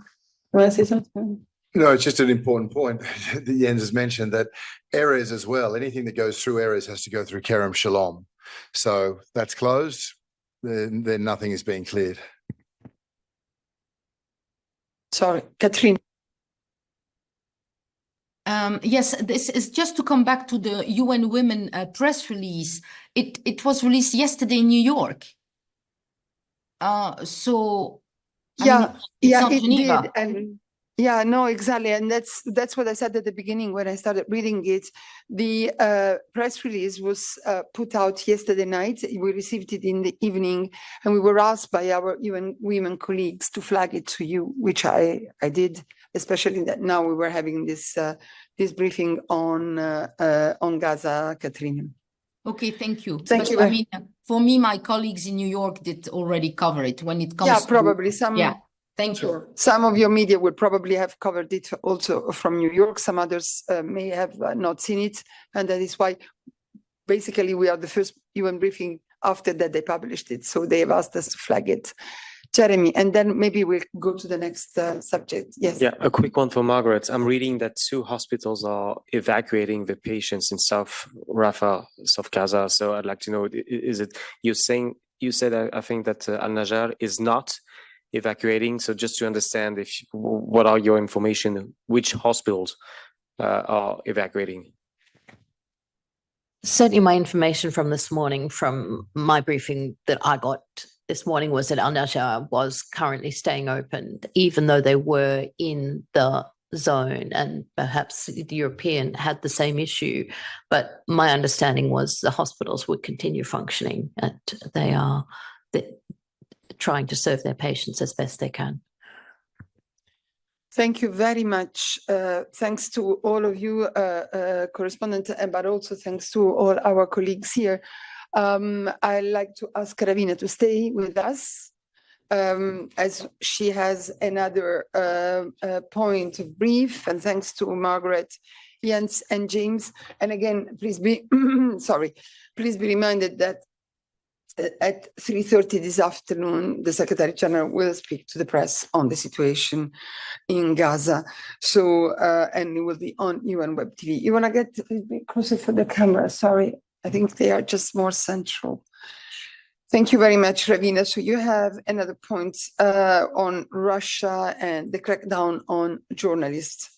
Want to say something? No, it's just an important point that Jens has mentioned, that Erez as well, anything that goes through Erez has to go through Kerem Shalom. So that's closed, then nothing is being cleared. Sorry, Catherine. Yes, this is just to come back to the UN Women press release. It was released yesterday in New York. So I mean, it's not it Geneva. did, and yeah, no, exactly, and that's what I said at the beginning when I started reading it. The press release was put out yesterday night. We received it in the evening, and we were asked by our UN women colleagues to flag it to you, which I did, especially that now we were having this briefing on Gaza, Catherine. Okay, thank you. Thank But you. I mean, for me, my colleagues in New York did already cover it when it comes. Yeah, to- probably some. Yeah, thank you. Some of your media will probably have covered it also from New York. Some others may have not seen it, and that is why basically we are the first UN briefing after that they published it. So they have asked us to flag it. Jeremy, and then maybe we'll go to the next subject. Yes. Yeah, a quick one for Margaret. I'm reading that 2 hospitals are evacuating the patients in South Rafah, South Gaza. So I'd like to know, is it you said I think that Al-Najjar is not evacuating. So just to understand, what are your information? Which hospitals are evacuating? Certainly my information from this morning, from my briefing that I got this morning, was that Al-Najjar was currently staying open, even though they were in the zone, and perhaps the European had the same issue. But my understanding was the hospitals would continue functioning, and they are trying to serve their patients as best they can. Thank you very much. Thanks to all of you, correspondent, but also thanks to all our colleagues here. I'd like to ask Ravina to stay with us, as she has another point of brief, and thanks to Margaret, Jens, and James. And again, please be please be reminded that at 3:30 this afternoon, the Secretary General will speak to the press on the situation in Gaza. So, and it will be on UN Web TV. You want to get a bit closer for the camera? Sorry, I think they are just more central. Thank you very much, Ravina. So you have another point on Russia and the crackdown on journalists.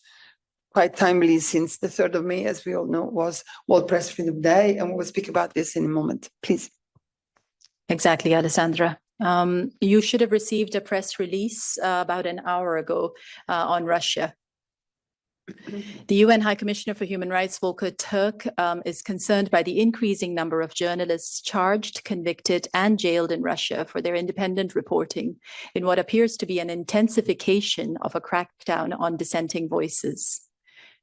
Quite timely, since the 3rd of May, as we all know, was World Press Freedom Day, and we'll speak about this in a moment. Please. Exactly, Alessandra. You should have received a press release about an hour ago on Russia. The UN High Commissioner for Human Rights, Volker Turk, is concerned by the increasing number of journalists charged, convicted, and jailed in Russia for their independent reporting in what appears to be an intensification of a crackdown on dissenting voices.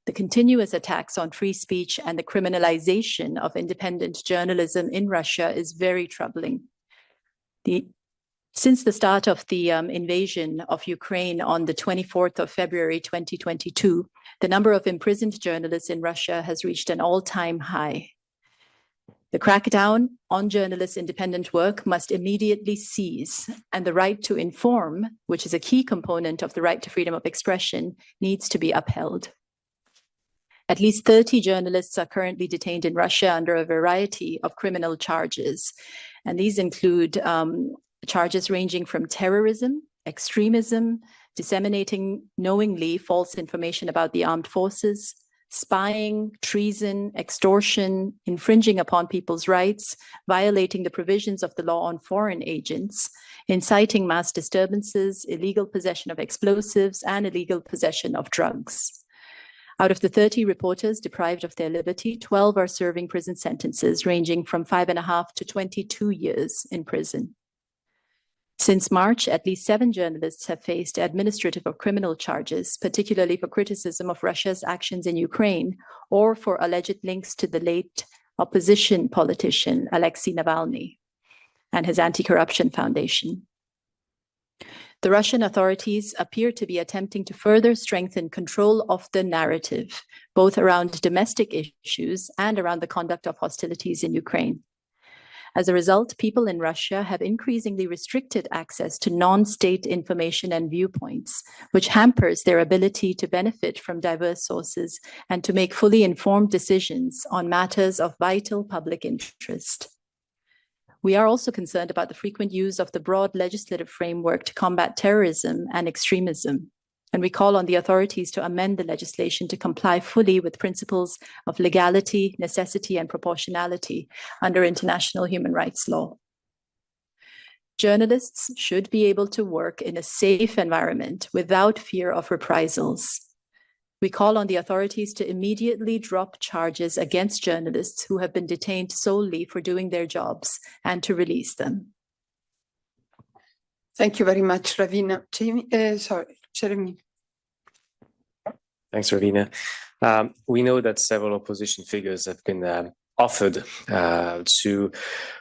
The continuous attacks on free speech and the criminalization of independent journalism in Russia is very troubling. Since the start of the invasion of Ukraine on the 24th of February 2022, the number of imprisoned journalists in Russia has reached an all-time high. The crackdown on journalists' independent work must immediately cease, and the right to inform, which is a key component of the right to freedom of expression, needs to be upheld. At least 30 journalists are currently detained in Russia under a variety of criminal charges, and these include charges ranging from terrorism, extremism, disseminating knowingly false information about the armed forces, spying, treason, extortion, infringing upon people's rights, violating the provisions of the law on foreign agents, inciting mass disturbances, illegal possession of explosives, and illegal possession of drugs. Out of the 30 reporters deprived of their liberty, 12 are serving prison sentences ranging from 5.5 to 22 years in prison. Since March, at least 7 journalists have faced administrative or criminal charges, particularly for criticism of Russia's actions in Ukraine or for alleged links to the late opposition politician Alexei Navalny and his anti-corruption foundation. The Russian authorities appear to be attempting to further strengthen control of the narrative, both around domestic issues and around the conduct of hostilities in Ukraine. As a result, people in Russia have increasingly restricted access to non-state information and viewpoints, which hampers their ability to benefit from diverse sources and to make fully informed decisions on matters of vital public interest. We are also concerned about the frequent use of the broad legislative framework to combat terrorism and extremism. And we call on the authorities to amend the legislation to comply fully with principles of legality, necessity, and proportionality under international human rights law. Journalists should be able to work in a safe environment without fear of reprisals. We call on the authorities to immediately drop charges against journalists who have been detained solely for doing their jobs and to release them. Thank you very much, Ravina. Jeremy. Thanks, Ravina. We know that several opposition figures have been offered to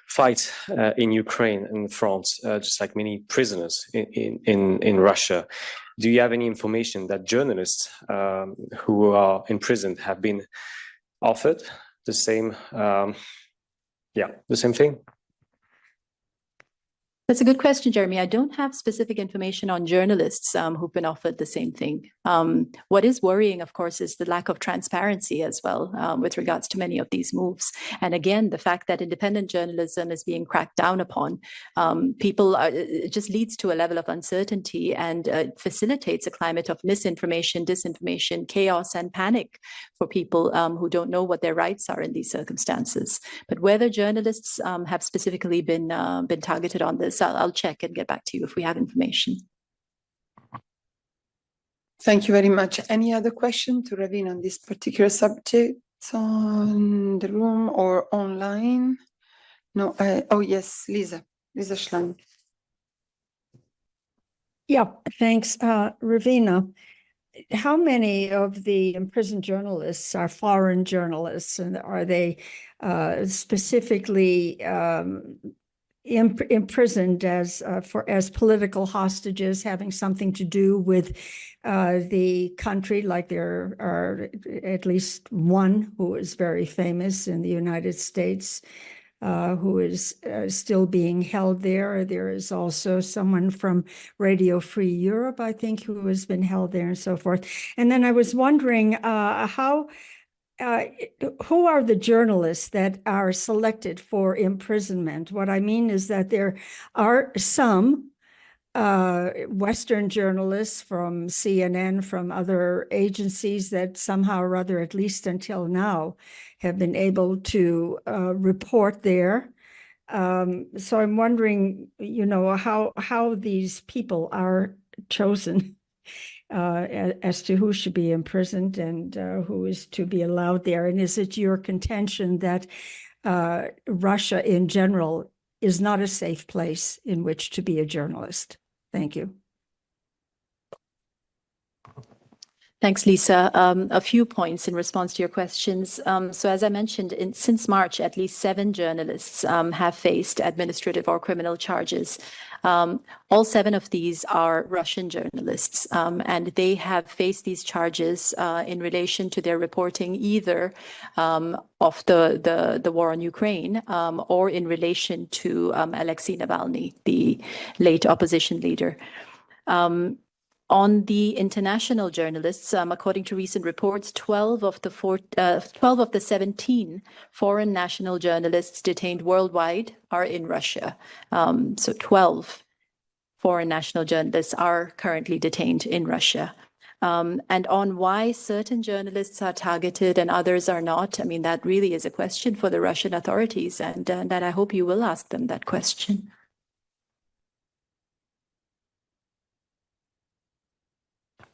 fight in Ukraine and France, just like many prisoners in Russia. Do you have any information that journalists who are in prison have been offered the same, the same thing? That's a good question, Jeremy. I don't have specific information on journalists who've been offered the same thing. What is worrying, of course, is the lack of transparency as well with regards to many of these moves. And again, the fact that independent journalism is being cracked down upon, it just leads to a level of uncertainty and facilitates a climate of misinformation, disinformation, chaos, and panic for people who don't know what their rights are in these circumstances. But whether journalists have specifically been targeted on this, I'll check and get back to you if we have information. Thank you very much. Any other question to Ravina on this particular subject on the room or online? No. Oh, yes, Lisa Schlein. Yeah, thanks. Ravina, how many of the imprisoned journalists are foreign journalists, and are they specifically imprisoned as political hostages, having something to do with the country? Like there are at least one who is very famous in the United States who is still being held there. There is also someone from Radio Free Europe, I think, who has been held there and so forth. And then I was wondering who are the journalists that are selected for imprisonment? What I mean is that there are some Western journalists from CNN, from other agencies that somehow or other, at least until now, have been able to report there. So I'm wondering, how these people are chosen as to who should be imprisoned and who is to be allowed there. And is it your contention that Russia in general is not a safe place in which to be a journalist? Thank you. Thanks, Lisa. A few points in response to your questions. So as I mentioned, since March, at least 7 journalists have faced administrative or criminal charges. All 7 of these are Russian journalists, and they have faced these charges in relation to their reporting either of the war on Ukraine or in relation to Alexei Navalny, the late opposition leader. On the international journalists, according to recent reports, 12 of the 17 foreign national journalists detained worldwide are in Russia. So 12 foreign national journalists are currently detained in Russia. And on why certain journalists are targeted and others are not, I mean, that really is a question for the Russian authorities, and that I hope you will ask them that question.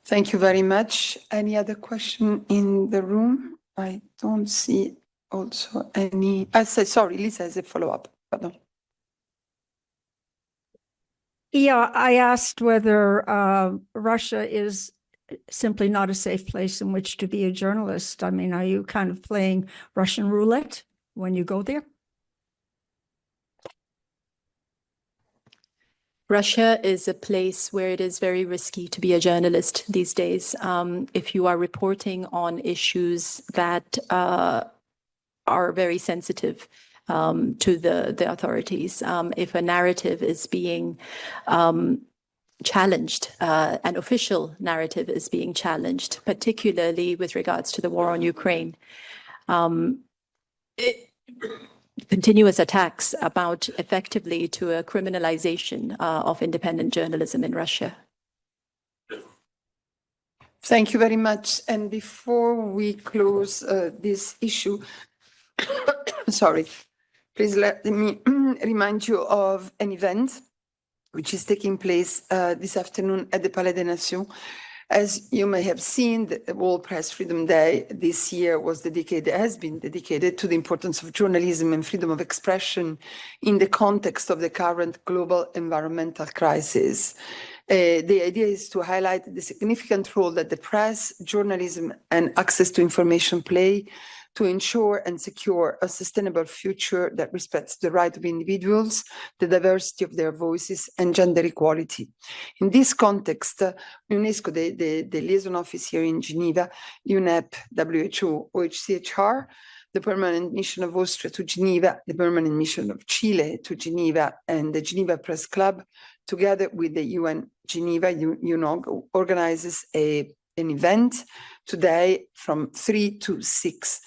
Thank you very much. Any other question in the room? I don't see also any. Sorry, Lisa has a follow-up. Pardon. Yeah, I asked whether Russia is simply not a safe place in which to be a journalist. I mean, are you kind of playing Russian roulette when you go there? Russia is a place where it is very risky to be a journalist these days. If you are reporting on issues that are very sensitive, to the authorities. If a narrative is being challenged, an official narrative is being challenged, particularly with regards to the war on Ukraine. Continuous attacks amount effectively to a criminalization of independent journalism in Russia. Thank you very much. And before we close this issue, sorry, please let me remind you of an event which is taking place this afternoon at the Palais des Nations. As you may have seen, the World Press Freedom Day this year has been dedicated to the importance of journalism and freedom of expression in the context of the current global environmental crisis. The idea is to highlight the significant role that the press, journalism, and access to information play to ensure and secure a sustainable future that respects the right of individuals, the diversity of their voices, and gender equality. In this context, UNESCO, the liaison office here in Geneva, UNEP, WHO, OHCHR, the permanent mission of Austria to Geneva, the permanent mission of Chile to Geneva, and the Geneva Press Club, together with the UN Geneva, UNOG, organizes an event today from 3 to 6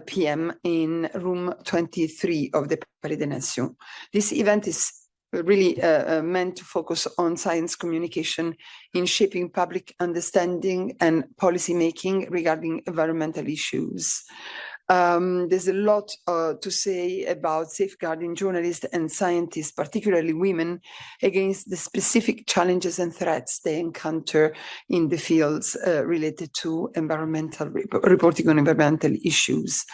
p.m. in room 23 of the Palais des Nations. This event is really meant to focus on science communication in shaping public understanding and policy making regarding environmental issues. There's a lot to say about safeguarding journalists and scientists, particularly women, against the specific challenges and threats they encounter in the fields related to environmental reporting on environmental issues.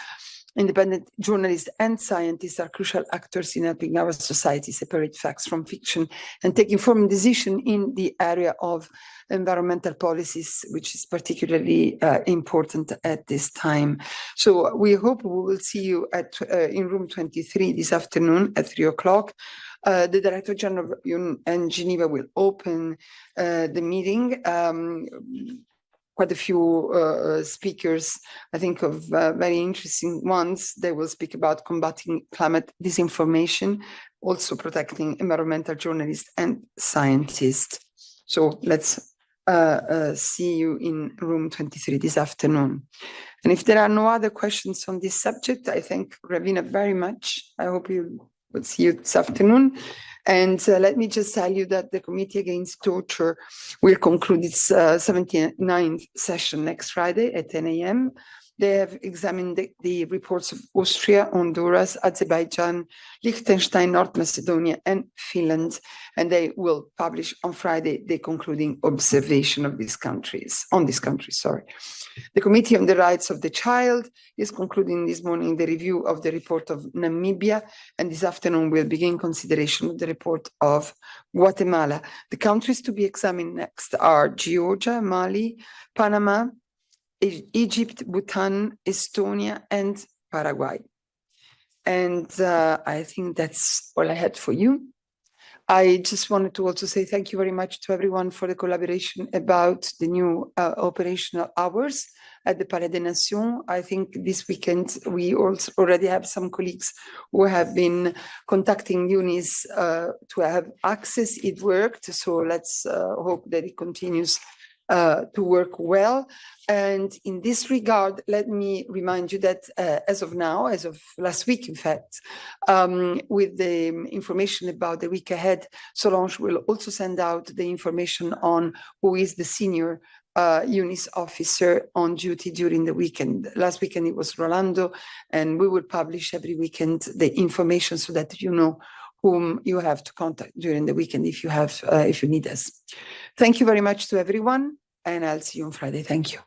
Independent journalists and scientists are crucial actors in helping our society separate facts from fiction and take informed decisions in the area of environmental policies, which is particularly important at this time. So we hope we will see you in room 23 this afternoon at 3 o'clock. The Director General of UN Geneva will open the meeting. Quite a few speakers, I think of very interesting ones. They will speak about combating climate disinformation, also protecting environmental journalists and scientists. So let's see you in room 23 this afternoon. And if there are no other questions on this subject, I thank Ravina very much. I hope you will see you this afternoon. And let me just tell you that the Committee Against Torture will conclude its 79th session next Friday at 10 a.m. They have examined the reports of Austria, Honduras, Azerbaijan, Liechtenstein, North Macedonia, and Finland, and they will publish on Friday the concluding observation of these countries, The Committee on the Rights of the Child is concluding this morning the review of the report of Namibia, and this afternoon we'll begin consideration of the report of Guatemala. The countries to be examined next are Georgia, Mali, Panama, Egypt, Bhutan, Estonia, and Paraguay. And I think that's all I had for you. I just wanted to also say thank you very much to everyone for the collaboration about the new operational hours at the Palais des Nations. I think this weekend we also already have some colleagues who have been contacting unis to have access. It worked, so let's hope that it continues to work well. And in this regard, let me remind you that as of now, as of last week, in fact, with the information about the week ahead, Solange will also send out the information on who is the senior UNIS officer on duty during the weekend. Last weekend it was Rolando, and we will publish every weekend the information so that you know whom you have to contact during the weekend if you need us. Thank you very much to everyone, and I'll see you on Friday. Thank you.